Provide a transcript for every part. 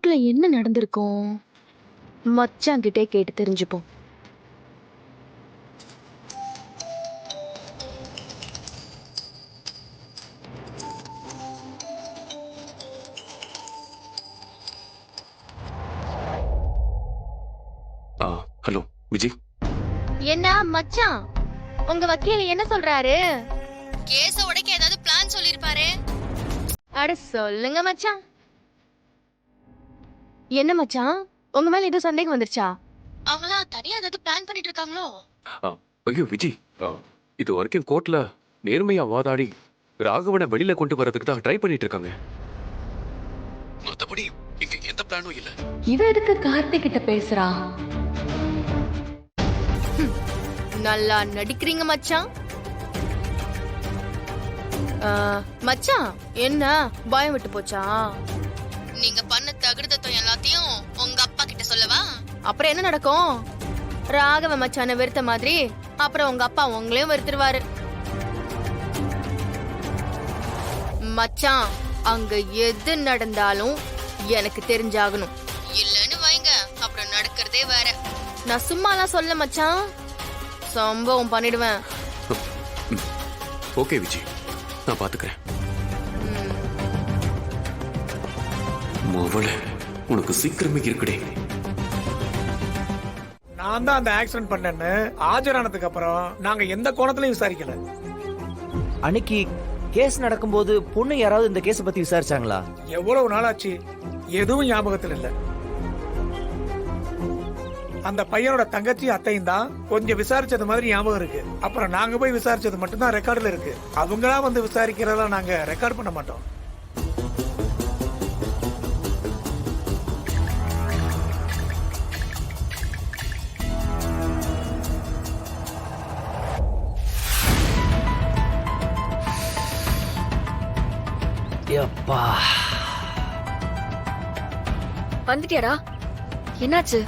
கோர்ட்ல என்ன நடந்திருக்கும்? மச்சான் கிட்டே கேட்டு தெரிஞ்சுப்போம். ஹலோ விஜய். என்ன மச்சான், உங்க வக்கீல் என்ன சொல்றாரு? கேஸ உடைக்க ஏதாவது பிளான் சொல்லிருப்பாரு. அட சொல்லுங்க மச்சான். என்ன மச்சான், உங்க மேல ஏதோ சந்தேகம் வந்துருச்சா? அவங்களா தனியா ஏதாவது பிளான் பண்ணிட்டு இருக்காங்களோ? ஐயோ விஜய், இது வரைக்கும் கோர்ட்ல நேர்மையா வாதாடி ராகவனை வெளியில கொண்டு வரதுக்கு தான் ட்ரை பண்ணிட்டு இருக்காங்க. மத்தபடி இங்க எந்த பிளானும் இல்ல. இவ எதுக்கு கார்த்திக் கிட்ட பேசுறா? நல்லா நடிக்கிறீங்க மச்சான். மச்சான், என்ன பயம் விட்டு போச்சா? நீங்க பண்ண தகுடுத்தம் எல்லாத்தையும் உங்க அப்பா கிட்ட சொல்லவா? அப்புறம் என்ன நடக்கும்? ராகவ மச்சான வெறுத்த மாதிரி அப்புறம் உங்க அப்பா உங்களையும் வெறுத்துருவாரு. மச்சான், அங்க எது நடந்தாலும் எனக்கு தெரிஞ்சாகணும். இல்லன்னு வைங்க, அப்புறம் நடக்கிறதே வேற. நான் சும்மாலாம் சொல்ல மச்சான், சம்பவம் பண்ணிடுவேன். ஓகே விஜய், நான் பாத்துக்கிறேன். மவளே, உனக்கு சீக்கிரமே இருக்குடே. நான் தான் அந்த ஆக்சிடென்ட் பண்ணேன்னு ஆஜரானதுக்கு அப்புறம் நாங்க எந்த கோணத்திலையும் விசாரிக்கல. அன்னைக்கு கேஸ் நடக்கும்போது பொண்ணு யாராவது இந்த கேஸ் பத்தி விசாரிச்சாங்களா? எவ்வளவு நாளாச்சு, எதுவும் ஞாபகத்தில் இல்ல. அந்த பையனோட தங்கச்சி அத்தையும் தான் கொஞ்சம் விசாரிச்சது மாதிரி ஞாபகம் இருக்கு. அப்புறம் நாங்க போய் விசாரிச்சது மட்டும்தான் ரெக்கார்டுல இருக்கு. அவங்களா வந்து விசாரிக்கிறதெல்லாம் நாங்க ரெக்கார்ட் பண்ண மாட்டோம். எப்பா, வந்துட்டியாடா? என்னாச்சு?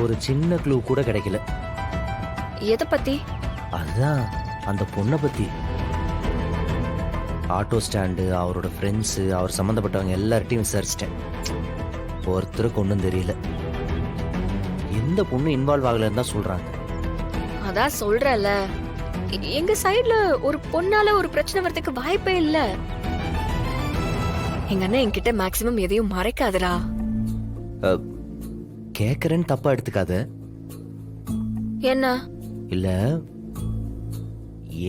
ஒரு சின்ன க்ளூ கூட கிடைக்கல. எதை பத்தி? அதுதான் அந்த பொண்ணை பத்தி. ஆட்டோ ஸ்டாண்டு, அவரோட ஃப்ரெண்ட்ஸு, அவர் சம்மந்தப்பட்டவங்க எல்லார்ட்டையும் விசாரிச்சிட்டேன். ஒருத்தருக்கு ஒன்றும் தெரியல. எந்த பொண்ணு இன்வால்வ் ஆகலன்னு தான் சொல்றாங்க. அதான் சொல்றல, எங்க சைடுல ஒரு பொண்ணால ஒரு பிரச்சனை வரதுக்கு வாய்ப்பே இல்ல. எங்க அண்ணன் என்கிட்ட மேக்ஸிமம் எதையும் மறைக்காதடா. கேக்குறேன்னு தப்பா எடுத்துக்காத. என்ன இல்ல,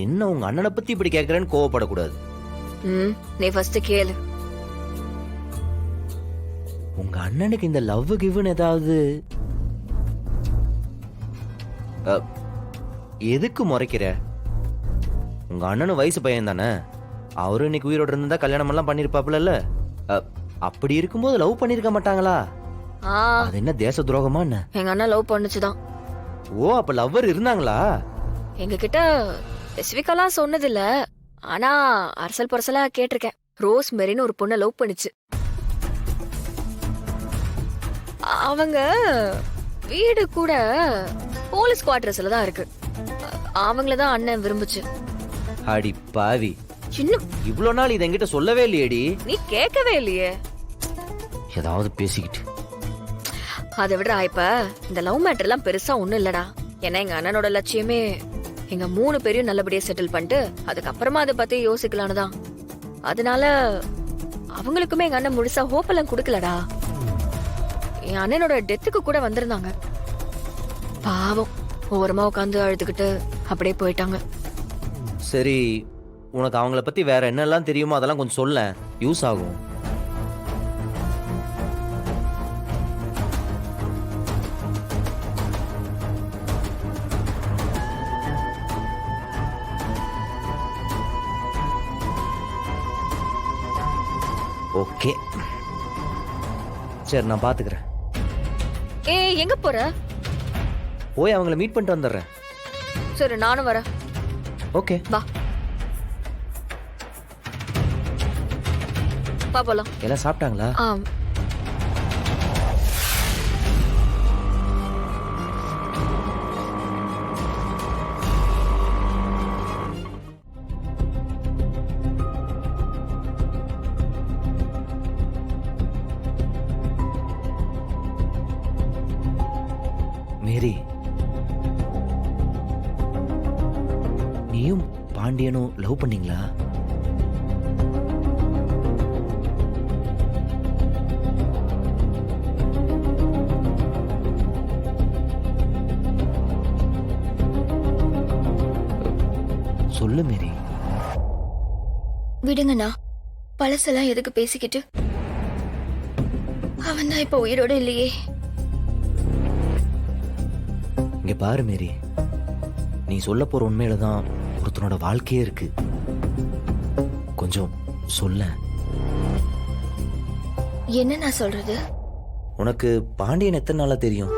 என்ன உங்க அண்ணனை பத்தி இப்படி கேக்குறேன்னு கோவப்படக்கூடாது. நீ ஃபர்ஸ்ட் கேளு. உங்க அண்ணனுக்கு இந்த லவ் கிவ்னு ஏதாவது? எதுக்கு முறைக்கிற? உங்க அண்ணனும் வயசு பையன் தானே. அவரும் இன்னைக்கு உயிரோடு இருந்தா கல்யாணம் எல்லாம் பண்ணிருப்பாப்ல. அப்படி இருக்கும்போது லவ் பண்ணிருக்க மாட்டாங்களா? அது என்ன தேச துரோகமா என்ன? எங்க அண்ணன் லவ் பண்ணுச்சுதான். ஓ, அப்ப லவ்வர் இருந்தாங்களா? எங்க கிட்ட ஸ்பெசிபிக்கலா சொன்னது இல்ல, ஆனா அரசல் பரசலா கேட்டிருக்கேன். ரோஸ் மெரின்னு ஒரு பொண்ணை லவ் பண்ணுச்சு. அவங்க வீடு கூட போலீஸ் குவார்டர்ஸ்ல தான் இருக்கு. அவங்களதான் அண்ணன் விரும்புச்சு. அடி பாவி, இன்னும் இவ்வளவு நாள் இதை என்கிட்ட சொல்லவே இல்லையேடி. நீ கேட்கவே இல்லையே. ஏதாவது பேசிக்கிட்டு. அதை விட இப்ப இந்த லவ் மேட்டர் எல்லாம் பெருசா ஒண்ணும் இல்லடா. ஏன்னா எங்க அண்ணனோட லட்சியமே எங்க 3 பேரையும் நல்லபடியா செட்டில் பண்ணிட்டு அதுக்கப்புறமா அதை பத்தி யோசிக்கலான்னு தான். அதனால அவங்களுக்குமே எங்க அண்ணன் முழுசா ஹோப் எல்லாம் கொடுக்கலடா. என் அண்ணனோட டெத்துக்கு கூட வந்திருந்தாங்க. பாவம், ஓரமா உட்காந்து அழுதுகிட்டு அப்படியே போயிட்டாங்க. சரி, உனக்கு அவங்கள பத்தி வேற என்னெல்லாம் தெரியுமோ அதெல்லாம் கொஞ்சம் சொல்ல, யூஸ் ஆகும். ஓகே, சரி, நான் பாத்துக்கிறேன். எங்க போற? போய் அவங்கள மீட் பண்ணிட்டு வந்துடுறேன். சரி, நானும் வரேன். ஓகே, வா போலாம். எல்லாம் சாப்பிட்டாங்களா? மேரி, நீயும் பாண்டியனும் லவ் பண்ணீங்களா? சொல்லு மேரி. விடுங்கண்ணா, பழசெல்லாம் எதுக்கு பேசிக்கிட்டு? அவன் தான் இப்ப உயிரோட இல்லையே. இங்க பாரு மேரி, நீ சொல்ல போற உண்மையில தான் ஒருத்தனோட வாழ்க்கையே இருக்கு. கொஞ்சம் சொல்ல. என்ன நான் சொல்றது? உனக்கு பாண்டியன் எத்தனை நாளா தெரியும்?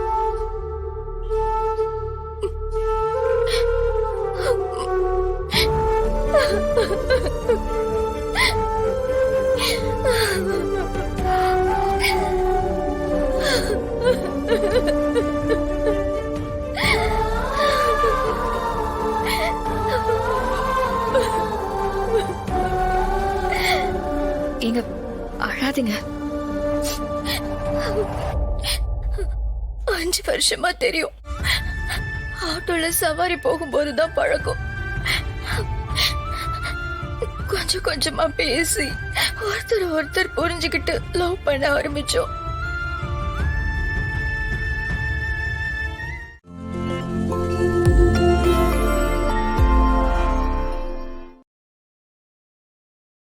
எங்க அழாதீங்க. 5 வருஷமா தெரியும். ஆட்டோல சவாரி போகும்போதுதான் பழக்கம். கொஞ்சம் கொஞ்சமா பேசி ஒருத்தர் புரிஞ்சுக்கிட்டு லவ் பண்ண ஆரம்பிச்சோம்.